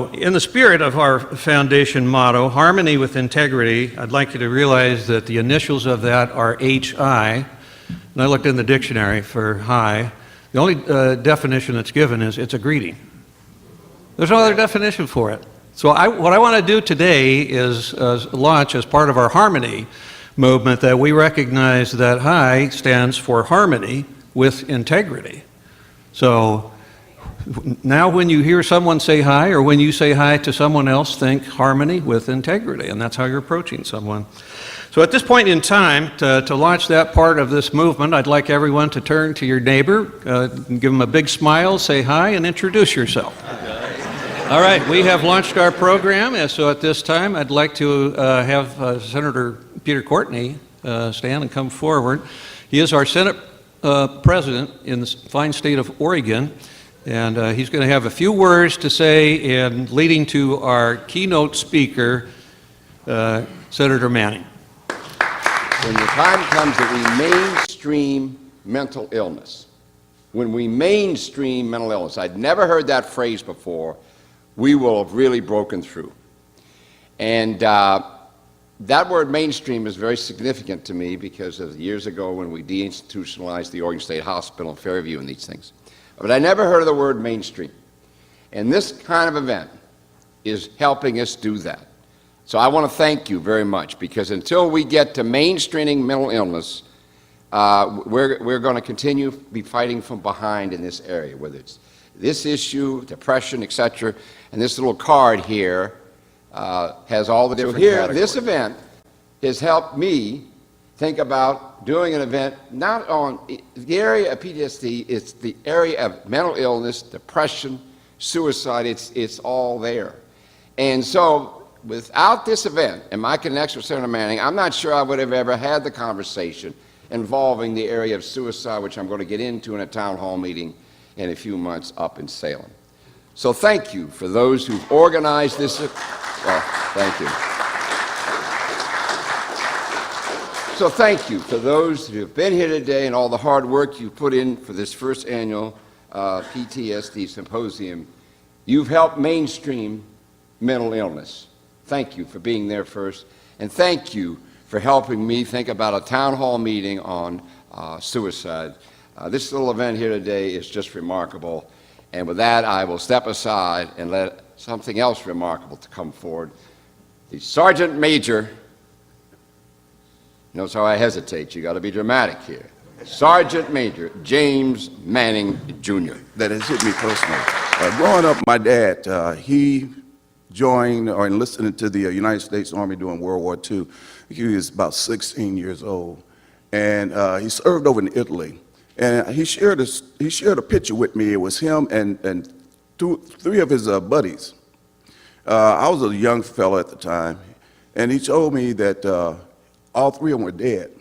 In the spirit of our foundation motto, harmony with integrity, I'd like you to realize that the initials of that are HI, and I looked in the dictionary for high. The only definition that's given is it's a greeting. There's no other definition for it. So what I want to do today is launch as part of our harmony movement that we recognize that high stands for harmony with integrity. So now when you hear someone say hi, or when you say hi to someone else, think harmony with integrity, and that's how you're approaching someone. So at this point in time, to launch that part of this movement, I'd like everyone to turn to your neighbor, give them a big smile, say hi, and introduce yourself. All right, we have launched our program, and so at this time, I'd like to have Senator Peter Courtney stand and come forward. He is our Senate President in the fine state of Oregon, and he's going to have a few words to say, and leading to our keynote speaker, Senator Manning. When the time comes that we mainstream mental illness, when we mainstream mental illness, I'd never heard that phrase before, we will have really broken through. And that word mainstream is very significant to me because of years ago when we deinstitutionalized the Oregon State Hospital in Fairview and these things. But I never heard of the word mainstream. And this kind of event is helping us do that. So I want to thank you very much, because until we get to mainstreaming mental illness, we're going to continue to be fighting from behind in this area, whether it's this issue, depression, etc. And this little card here has all the different categories. This event has helped me think about doing an event not on the area of PTSD, it's the area of mental illness, depression, suicide, it's all there. And so without this event and my connection with Senator Manning, I'm not sure I would have ever had the conversation involving the area of suicide, which I'm going to get into in a town hall meeting in a few months up in Salem. So thank you for those who've organized this. Well, thank you. So thank you for those who have been here today and all the hard work you've put in for this first annual PTSD Symposium. You've helped mainstream mental illness. Thank you for being there first, and thank you for helping me think about a town hall meeting on suicide. This little event here today is just remarkable, and with that I will step aside and let something else remarkable to come forward. The Sergeant Major, notice how I hesitate, you got to be dramatic here. Sergeant Major James Manning, Jr. That has hit me personally. Growing up, my dad, he joined or enlisted into the United States Army during World War II. He was about 16 years old, and he served over in Italy. And he shared a picture with me. It was him and three of his buddies. I was a young fellow at the time, and he told me that all three of them were dead.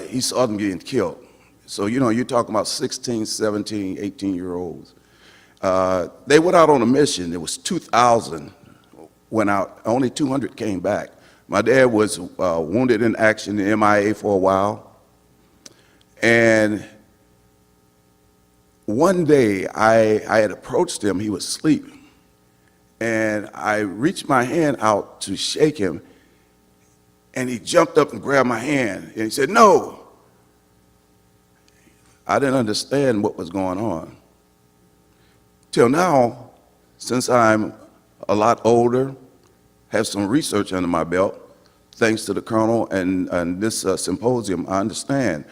He saw them getting killed. So, you know, you're talking about 16, 17, 18-year-olds. They went out on a mission. There was 2,000 went out. Only 200 came back. My dad was wounded in action, in MIA for a while. And one day I had approached him. He was asleep. And I reached my hand out to shake him. And he jumped up and grabbed my hand. And he said, "No." I didn't understand what was going on. Till now, since I'm a lot older, have some research under my belt, thanks to the Colonel and this symposium, I understand.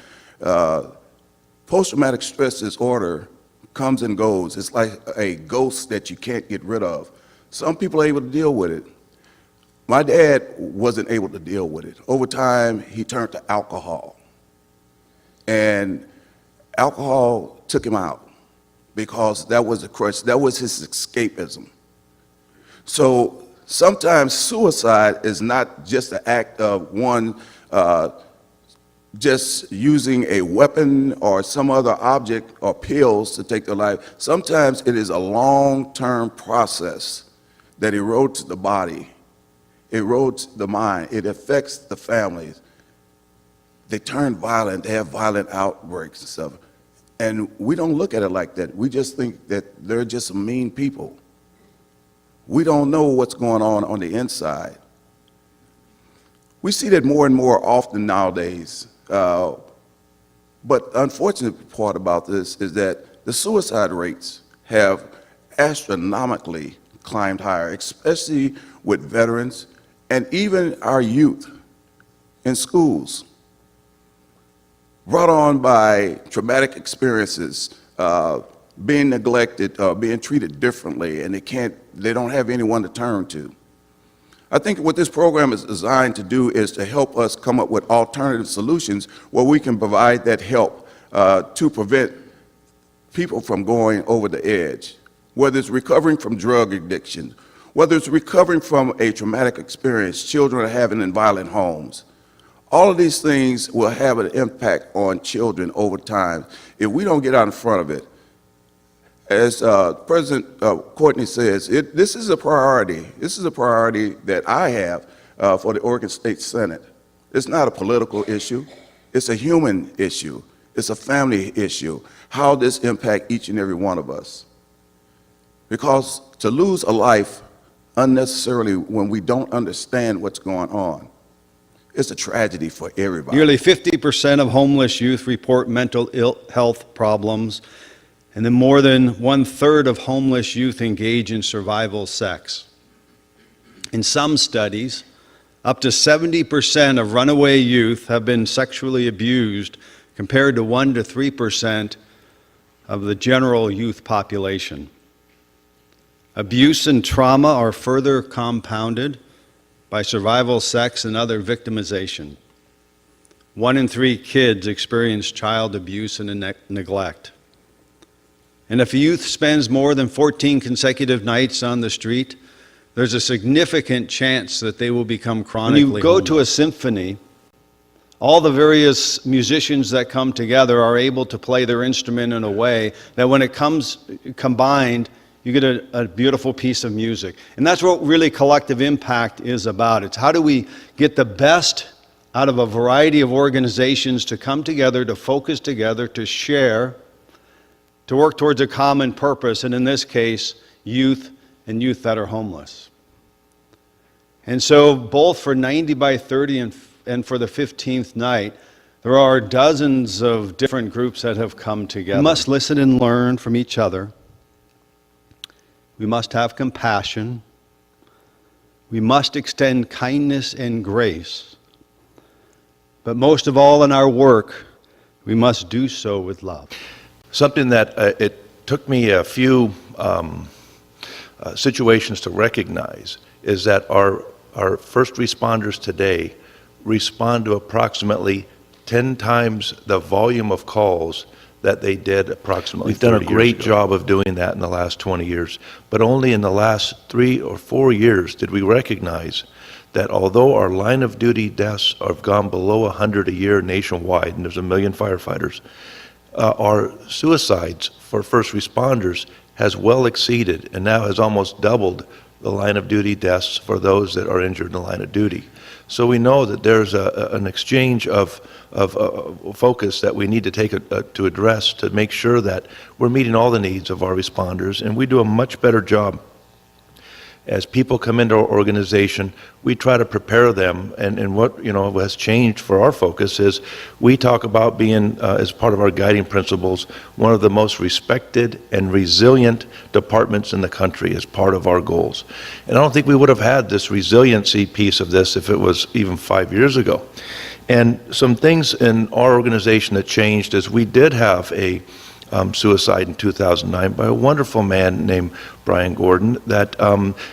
Post-traumatic stress disorder comes and goes. It's like a ghost that you can't get rid of. Some people are able to deal with it. My dad wasn't able to deal with it. Over time, he turned to alcohol. And alcohol took him out because that was a crutch, that was his escapism. So sometimes suicide is not just the act of one just using a weapon or some other object or pills to take their life. Sometimes it is a long-term process that erodes the body, erodes the mind, it affects the families. They turn violent, they have violent outbreaks and stuff. And we don't look at it like that. We just think that they're just some mean people. We don't know what's going on the inside. We see that more and more often nowadays. But the unfortunate part about this is that the suicide rates have astronomically climbed higher, especially with veterans and even our youth in schools, brought on by traumatic experiences, being neglected, being treated differently, and they don't have anyone to turn to. I think what this program is designed to do is to help us come up with alternative solutions where we can provide that help to prevent people from going over the edge, whether it's recovering from drug addiction, whether it's recovering from a traumatic experience, children are having in violent homes. All of these things will have an impact on children over time if we don't get out in front of it. As President Courtney says, this is a priority. This is a priority that I have for the Oregon State Senate. It's not a political issue. It's a human issue. It's a family issue. How this impact each and every one of us. Because to lose a life unnecessarily when we don't understand what's going on, it's a tragedy for everybody. Nearly 50% of homeless youth report mental health problems, and then more than 1/3 of homeless youth engage in survival sex. In some studies, up to 70% of runaway youth have been sexually abused, compared to 1 to 3% of the general youth population. Abuse and trauma are further compounded by survival sex and other victimization. 1 in 3 kids experience child abuse and neglect. And if a youth spends more than 14 consecutive nights on the street, there's a significant chance that they will become chronically homeless. When you go to a symphony, all the various musicians that come together are able to play their instrument in a way that when it comes combined, you get a beautiful piece of music. And that's what really collective impact is about. It's how do we get the best out of a variety of organizations to come together, to focus together, to share, to work towards a common purpose, and in this case, youth and youth that are homeless. And so both for 90 by 30 and for the 15th night, there are dozens of different groups that have come together. We must listen and learn from each other. We must have compassion. We must extend kindness and grace. But most of all in our work, we must do so with love. Something that it took me a few situations to recognize is that our first responders today respond to approximately 10 times the volume of calls that they did approximately 30 years ago. We've done a great job of doing that in the last 20 years, but only in the last 3 or 4 years did we recognize that although our line of duty deaths have gone below 100 a year nationwide, and there's 1 million firefighters, our suicides for first responders has well exceeded and now has almost doubled the line of duty deaths for those that are injured in the line of duty. So we know that there's an exchange of focus that we need to take to address to make sure that we're meeting all the needs of our responders, and we do a much better job. As people come into our organization, we try to prepare them, and what has changed for our focus is we talk about being, as part of our guiding principles, one of the most respected and resilient departments in the country as part of our goals. And I don't think we would have had this resiliency piece of this if it was even 5 years ago. And some things in our organization that changed is we did have a suicide in 2009 by a wonderful man named Brian Gordon that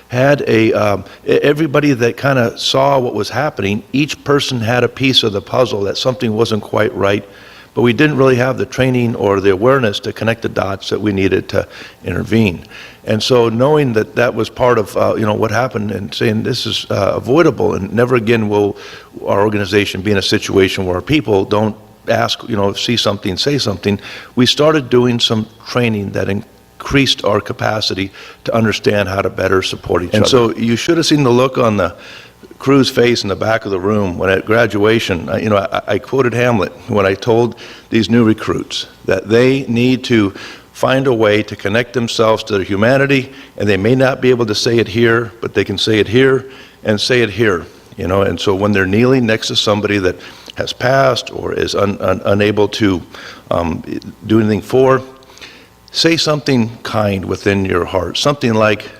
had everybody that kind of saw what was happening, each person had a piece of the puzzle that something wasn't quite right, but we didn't really have the training or the awareness to connect the dots that we needed to intervene. And so knowing that that was part of what happened and saying this is avoidable and never again will our organization be in a situation where people don't ask, see something, say something, we started doing some training that increased our capacity to understand how to better support each other. And so you should have seen the look on the crew's face in the back of the room when at graduation, I quoted Hamlet when I told these new recruits that they need to find a way to connect themselves to their humanity, and they may not be able to say it here, but they can say it here and say it here, you know. And so when they're kneeling next to somebody that has passed or is unable to do anything for, say something kind within your heart, something like,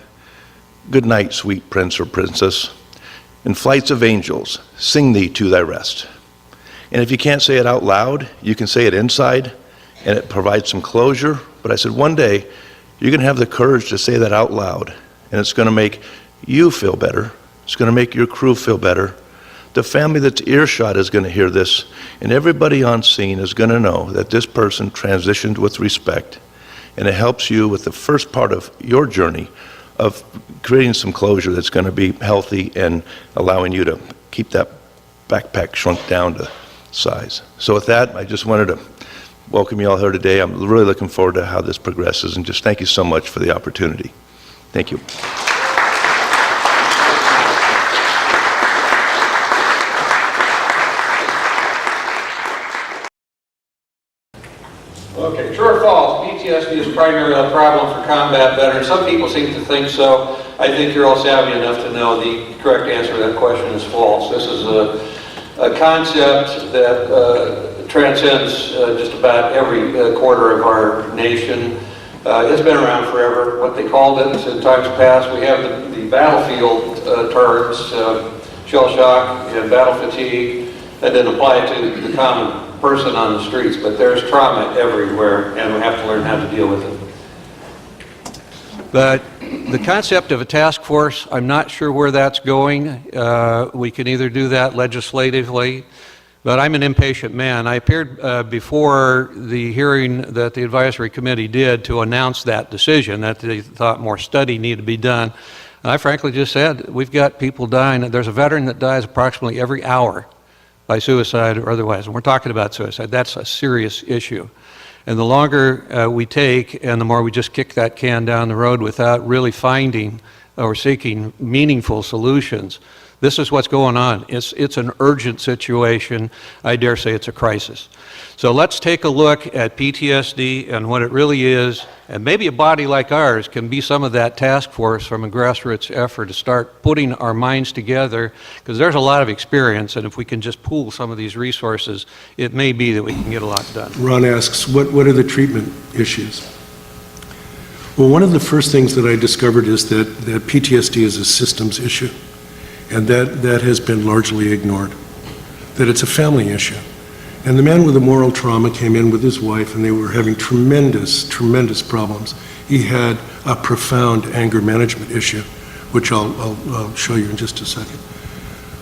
"Good night, sweet prince or princess. In flights of angels, sing thee to thy rest." And if you can't say it out loud, you can say it inside, and it provides some closure. But I said, one day, you're going to have the courage to say that out loud, and it's going to make you feel better. It's going to make your crew feel better. The family that's earshot is going to hear this, and everybody on scene is going to know that this person transitioned with respect, and it helps you with the first part of your journey of creating some closure that's going to be healthy and allowing you to keep that backpack shrunk down to size. So with that, I just wanted to welcome you all here today. I'm really looking forward to how this progresses, and just thank you so much for the opportunity. Thank you. Okay, true or false, PTSD is primarily a problem for combat veterans. Some people seem to think so. I think you're all savvy enough to know the correct answer to that question is false. This is a concept that transcends just about every quarter of our nation. It's been around forever. What they called it in times past, we have the battlefield terms, shell shock and battle fatigue, that didn't apply to the common person on the streets, but there's trauma everywhere, and we have to learn how to deal with it. But the concept of a task force, I'm not sure where that's going. We can either do that legislatively, but I'm an impatient man. I appeared before the hearing that the advisory committee did to announce that decision, that they thought more study needed to be done. And I frankly just said, we've got people dying. There's a veteran that dies approximately every hour by suicide or otherwise. And we're talking about suicide. That's a serious issue. And the longer we take and the more we just kick that can down the road without really finding or seeking meaningful solutions, this is what's going on. It's an urgent situation. I dare say it's a crisis. So let's take a look at PTSD and what it really is, and maybe a body like ours can be some of that task force from a grassroots effort to start putting our minds together, because there's a lot of experience, and if we can just pool some of these resources, it may be that we can get a lot done. Ron asks, what are the treatment issues? Well, one of the first things that I discovered is that PTSD is a systems issue, and that has been largely ignored, that it's a family issue. And the man with the moral trauma came in with his wife, and they were having tremendous problems. He had a profound anger management issue, which I'll show you in just a second.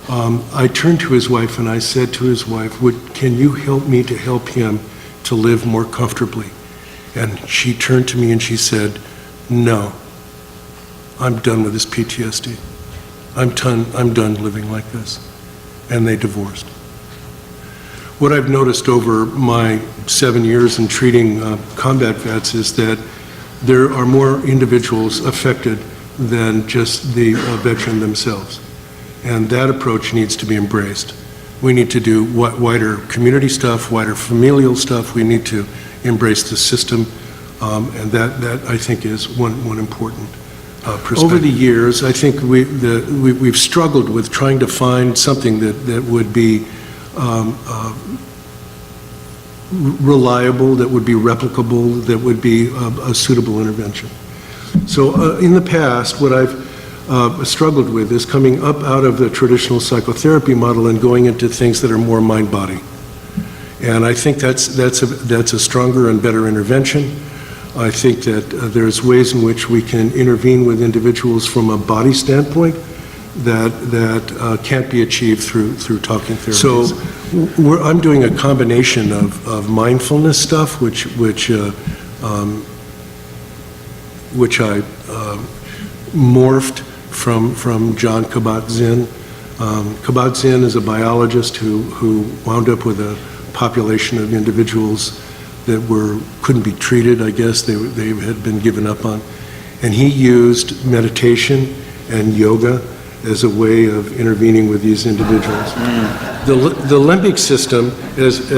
I turned to his wife and I said to his wife, can you help me to help him to live more comfortably? And she turned to me and she said, no, I'm done with this PTSD. I'm done living like this. And they divorced. What I've noticed over my 7 years in treating combat vets is that there are more individuals affected than just the veteran themselves. And that approach needs to be embraced. We need to do wider community stuff, wider familial stuff. We need to embrace the system, and that I think is one important perspective. Over the years, I think we've struggled with trying to find something that would be reliable, that would be replicable, that would be a suitable intervention. So in the past, what I've struggled with is coming up out of the traditional psychotherapy model and going into things that are more mind-body. And I think that's a stronger and better intervention. I think that there's ways in which we can intervene with individuals from a body standpoint that can't be achieved through talking therapies. So I'm doing a combination of mindfulness stuff, which I morphed from John Kabat-Zinn. Kabat-Zinn is a biologist who wound up with a population of individuals that couldn't be treated, I guess, they had been given up on. And he used meditation and yoga as a way of intervening with these individuals. The limbic system, as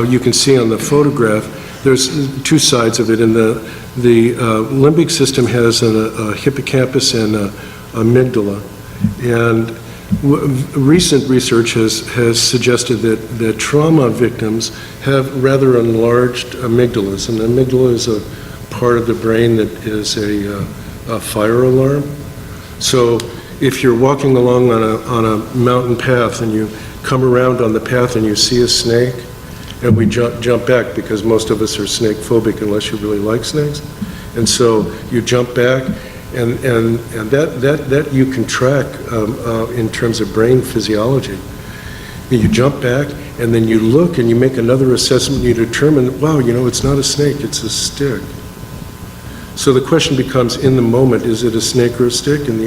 you can see on the photograph, There's two sides of it, and the limbic system has a hippocampus and a amygdala, and recent research has suggested that trauma victims have rather enlarged amygdalas, and the amygdala is a part of the brain that is a fire alarm. So if you're walking along on a mountain path and you come around on the path and you see a snake, and we jump back because most of us are snake phobic unless you really like snakes, and so you jump back, and that you can track in terms of brain physiology. You jump back, and then you look and you make another assessment, and you determine, wow, it's not a snake, it's a stick. So the question becomes, in the moment, is it a snake or a stick? And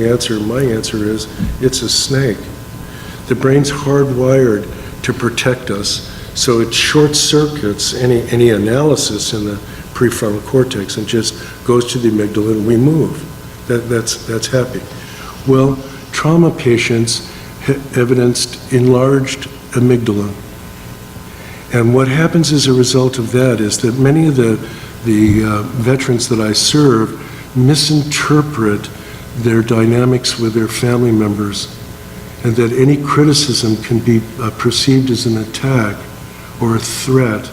my answer is, it's a snake. The brain's hardwired to protect us, so it short circuits any analysis in the prefrontal cortex and just goes to the amygdala and we move. That's happy. Well, trauma patients evidenced enlarged amygdala. And what happens as a result of that is that many of the veterans that I serve misinterpret their dynamics with their family members, and that any criticism can be perceived as an attack or a threat,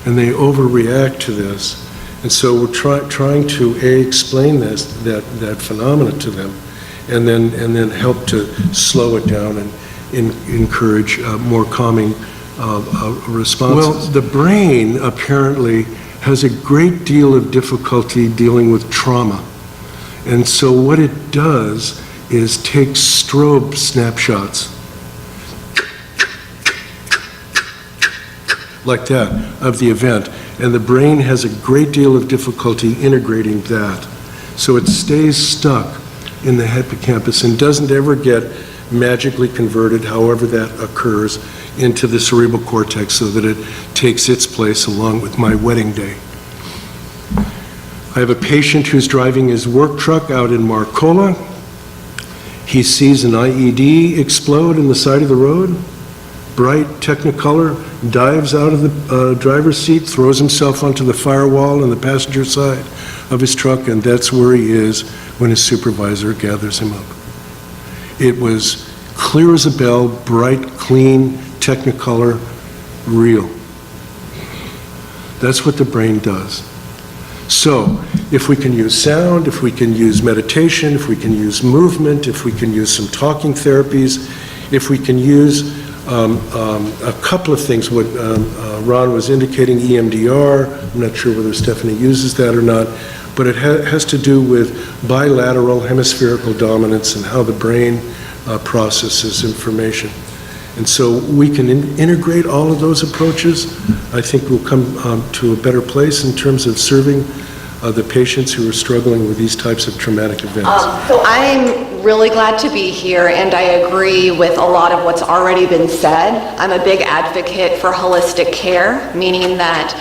and they overreact to this. And so we're trying to explain that phenomena to them, and then help to slow it down and encourage more calming responses. Well, the brain apparently has a great deal of difficulty dealing with trauma. And so what it does is take strobe snapshots, like that, of the event. And the brain has a great deal of difficulty integrating that. So it stays stuck in the hippocampus and doesn't ever get magically converted, however that occurs, into the cerebral cortex so that it takes its place along with my wedding day. I have a patient who's driving his work truck out in Marcola. He sees an IED explode in the side of the road. Bright Technicolor, dives out of the driver's seat, throws himself onto the firewall on the passenger side of his truck, and that's where he is when his supervisor gathers him up. It was clear as a bell, bright, clean, Technicolor, real. That's what the brain does. So, if we can use sound, if we can use meditation, if we can use movement, if we can use some talking therapies, if we can use a couple of things, what Ron was indicating, EMDR, I'm not sure whether Stephanie uses that or not, but it has to do with bilateral hemispherical dominance and how the brain processes information. And so we can integrate all of those approaches. I think we'll come to a better place in terms of serving the patients who are struggling with these types of traumatic events. So I'm really glad to be here, and I agree with a lot of what's already been said. I'm a big advocate for holistic care, meaning that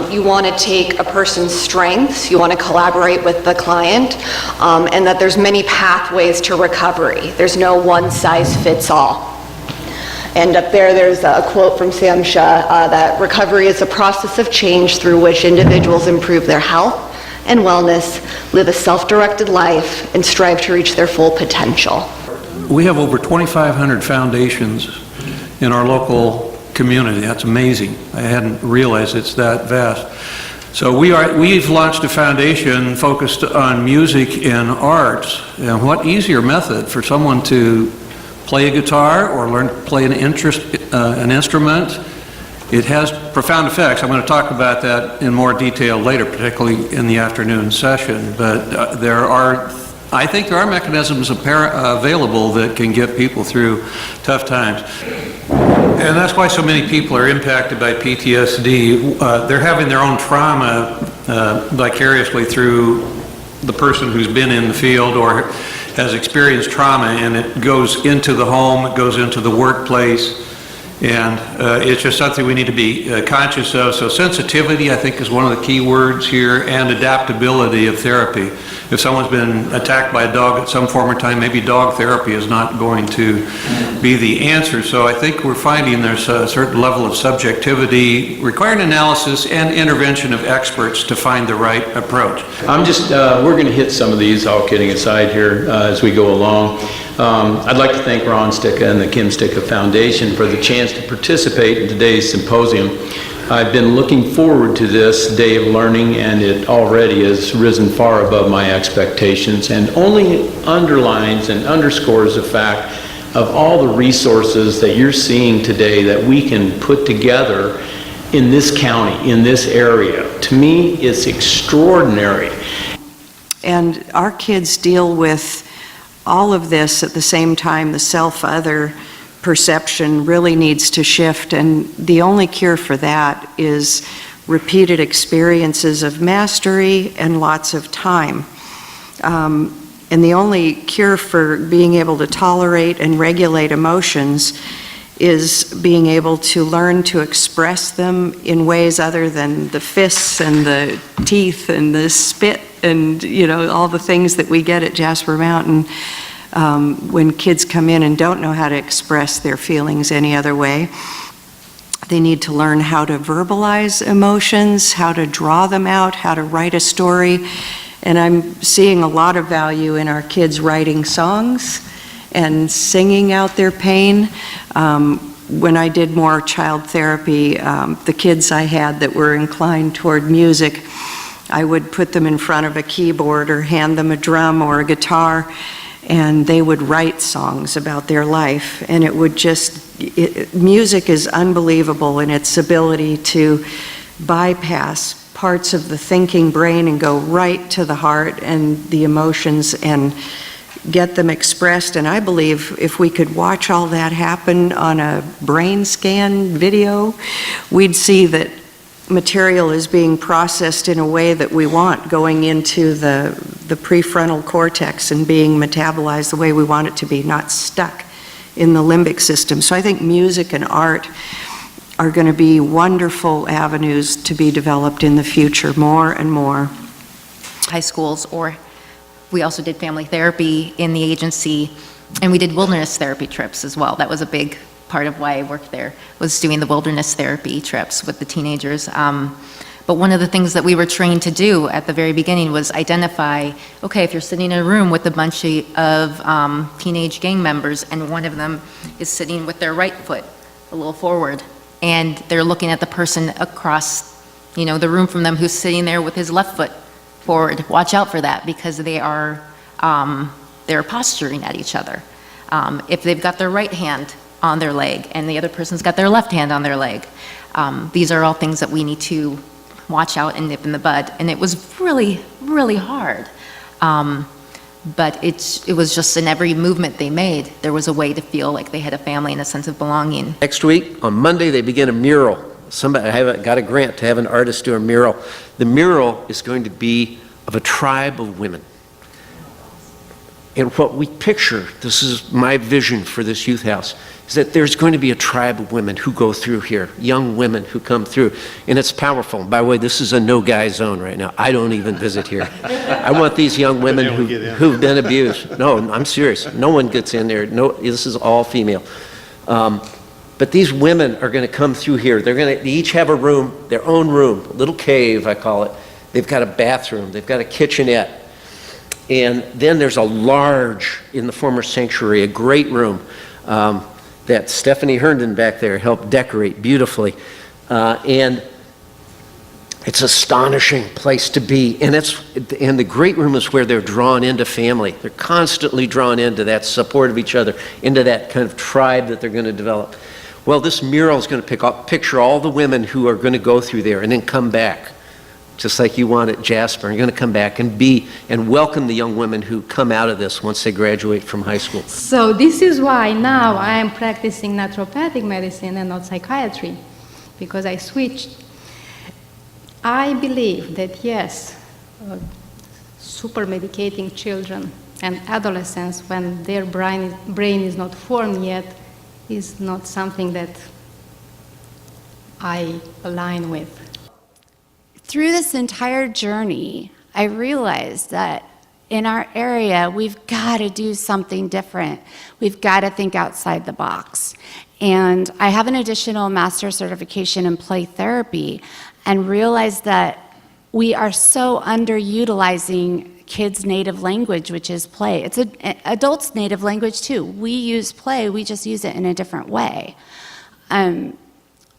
you want to take a person's strengths, you want to collaborate with the client, and that there's many pathways to recovery. There's no one size fits all. And up there's a quote from Sam Shah that recovery is a process of change through which individuals improve their health and wellness, live a self-directed life, and strive to reach their full potential. We have over 2,500 foundations in our local community. That's amazing. I hadn't realized it's that vast. So we've launched a foundation focused on music and arts. And what easier method for someone to play a guitar or learn to play an instrument. It has profound effects. I'm going to talk about that in more detail later, particularly in the afternoon session. But I think there are mechanisms available that can get people through tough times. And that's why so many people are impacted by PTSD. They're having their own trauma vicariously through the person who's been in the field or has experienced trauma, and it goes into the home, it goes into the workplace, And it's just something we need to be conscious of. So sensitivity, I think, is one of the key words here, and adaptability of therapy. If someone's been attacked by a dog at some former time, maybe dog therapy is not going to be the answer. So I think we're finding there's a certain level of subjectivity requiring analysis and intervention of experts to find the right approach. We're going to hit some of these, all kidding aside here, as we go along. I'd like to thank Ron Sticka and the Kim Sticka Foundation for the chance to participate in today's symposium. I've been looking forward to this day of learning, and it already has risen far above my expectations, and only underlines and underscores the fact of all the resources that you're seeing today that we can put together in this county, in this area. To me, it's extraordinary. And our kids deal with all of this at the same time. The self-other perception really needs to shift, and the only cure for that is repeated experiences of mastery and lots of time. And the only cure for being able to tolerate and regulate emotions is being able to learn to express them in ways other than the fists and the teeth and the spit and, all the things that we get at Jasper Mountain. When kids come in and don't know how to express their feelings any other way, they need to learn how to verbalize emotions, how to draw them out, how to write a story. And I'm seeing a lot of value in our kids writing songs and singing out their pain. When I did more child therapy, the kids I had that were inclined toward music, I would put them in front of a keyboard or hand them a drum or a guitar, and they would write songs about their life. And it would music is unbelievable in its ability to bypass parts of the thinking brain and go right to the heart and the emotions and get them expressed. And I believe if we could watch all that happen on a brain scan video, we'd see that material is being processed in a way that we want, going into the prefrontal cortex and being metabolized the way we want it to be, not stuck in the limbic system. So I think music and art are going to be wonderful avenues to be developed in the future, more and more. High schools, or we also did family therapy in the agency, and we did wilderness therapy trips as well. That was a big part of why I worked there, was doing the wilderness therapy trips with the teenagers. But one of the things that we were trained to do at the very beginning was identify, okay, if you're sitting in a room with a bunch of teenage gang members and one of them is sitting with their right foot a little forward and they're looking at the person across, the room from them who's sitting there with his left foot forward, watch out for that, because they're posturing at each other. If they've got their right hand on their leg and the other person's got their left hand on their leg, these are all things that we need to watch out and nip in the bud. And it was really, really hard. But it was just in every movement they made, there was a way to feel like they had a family and a sense of belonging. Next week, on Monday, they begin a mural. I got a grant to have an artist do a mural. The mural is going to be of a tribe of women. And what we picture, this is my vision for this youth house, is that there's going to be a tribe of women who go through here, young women who come through, and it's powerful. By the way, this is a no-guy zone right now. I don't even visit here. I want these young women who've been abused. No, I'm serious. No one gets in there. No, this is all female. But these women are going to come through here. They each have a room, their own room, a little cave, I call it. They've got a bathroom. They've got a kitchenette. And then there's a large, in the former sanctuary, a great room that Stephanie Herndon back there helped decorate beautifully. And it's an astonishing place to be. And the great room is where they're drawn into family. They're constantly drawn into that support of each other, into that kind of tribe that they're going to develop. Well, this mural is going to picture all the women who are going to go through there and then come back, just like you want at Jasper. You're going to come back and welcome the young women who come out of this once they graduate from high school. So this is why now I am practicing naturopathic medicine and not psychiatry, because I switched. I believe that yes, super medicating children and adolescents when their brain is not formed yet is not something that I align with. Through this entire journey, I realized that in our area, we've got to do something different. We've got to think outside the box. And I have an additional master's certification in play therapy and realized that we are so underutilizing kids' native language, which is play. It's adults' native language too. We use play, we just use it in a different way.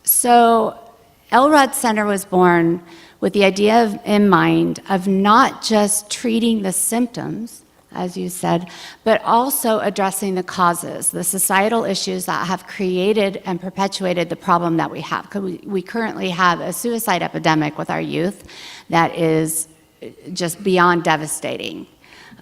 So Elrod Center was born with the idea in mind of not just treating the symptoms, as you said, but also addressing the causes, the societal issues that have created and perpetuated the problem that we have. Because we currently have a suicide epidemic with our youth that is just beyond devastating.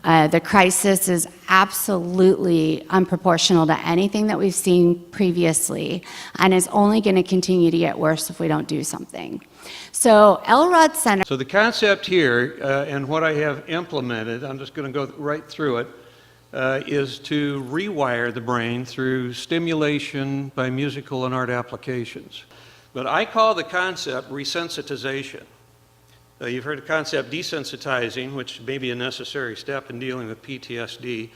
The crisis is absolutely unproportional to anything that we've seen previously, and is only going to continue to get worse if we don't do something. So Elrod Center. So the concept here, and what I have implemented, I'm just going to go right through it, is to rewire the brain through stimulation by musical and art applications. But I call the concept resensitization. You've heard the concept desensitizing, which may be a necessary step in dealing with PTSD,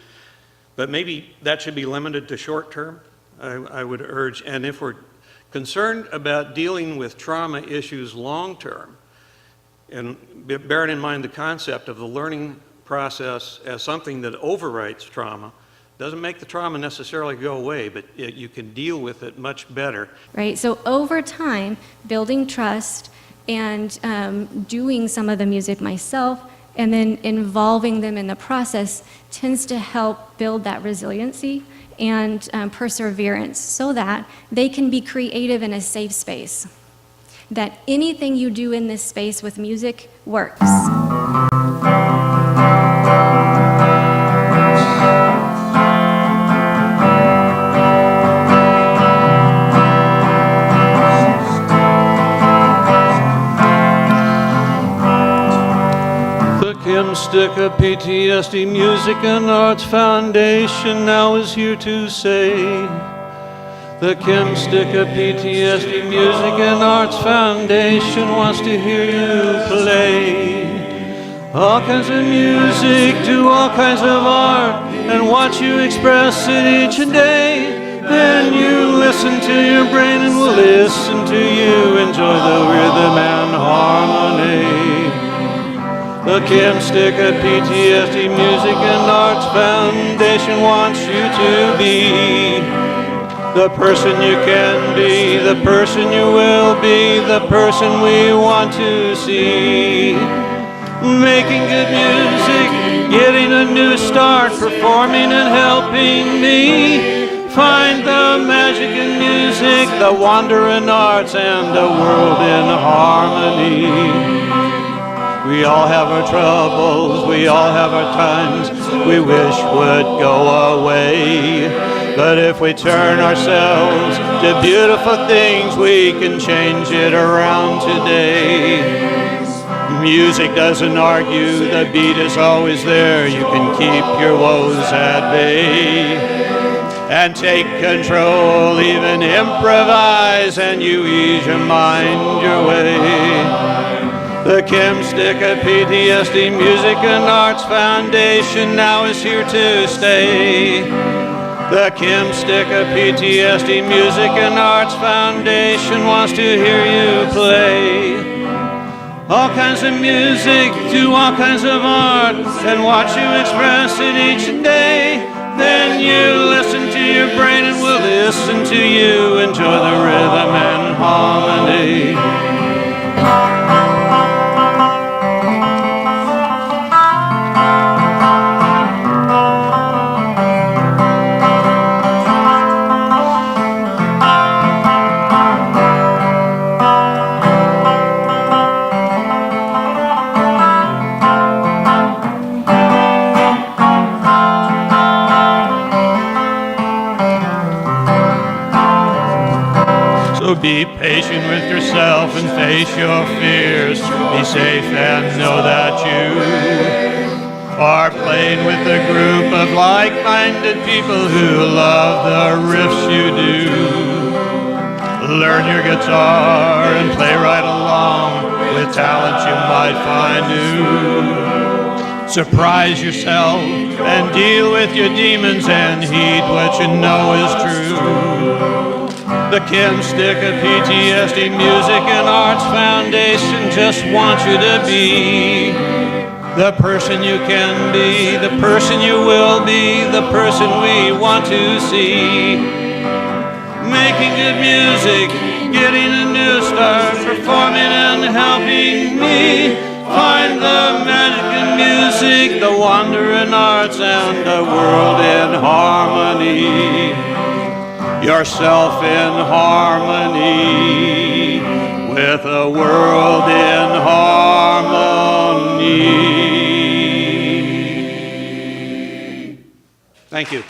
but maybe that should be limited to short term, I would urge. And if we're concerned about dealing with trauma issues long term, and bearing in mind the concept of the learning process as something that overwrites trauma, doesn't make the trauma necessarily go away, but you can deal with it much better. Right, so over time, building trust and doing some of the music myself and then involving them in the process tends to help build that resiliency and perseverance so that they can be creative in a safe space. That anything you do in this space with music works. Sticka PTSD Music and Arts Foundation now is here to say, the Sticka PTSD Music and Arts Foundation wants to hear you play all kinds of music, do all kinds of art, and watch you express it each day. Then you listen to your brain and we'll listen to you enjoy the rhythm and harmony. The Sticka PTSD Music and Arts Foundation wants you to be the person you can be, the person you will be, the person we want to see. Making good music, getting a new start, performing and helping me find the magic in music, the wonder in arts, and a world in harmony. We all have our troubles, we all have our times we wish would go away. But if we turn ourselves to beautiful things, we can change it around today. Music doesn't argue, the beat is always there. You can keep your woes at bay and take control, even improvise, and you ease your mind your way. The Sticka PTSD Music and Arts Foundation now is here to stay. The Sticka PTSD Music and Arts Foundation wants to hear you play all kinds of music, do all kinds of art, and watch you express it each day. Then you listen to your brain and we'll listen to you enjoy the rhythm and harmony. So be patient with yourself and face your fears. Be safe and know that you are playing with a group of like-minded people who love the riffs you do. Learn your guitar and play right along with talents you might find new. Surprise yourself and deal with your demons and heed what you know is true. The Sticka PTSD Music and Arts Foundation just wants you to be the person you can be, the person you will be, the person we want to see. Making good music, getting a new start, performing and helping me find the magic in music, the wonder in arts, and the world in harmony. Yourself in harmony with a world in harmony. Thank you.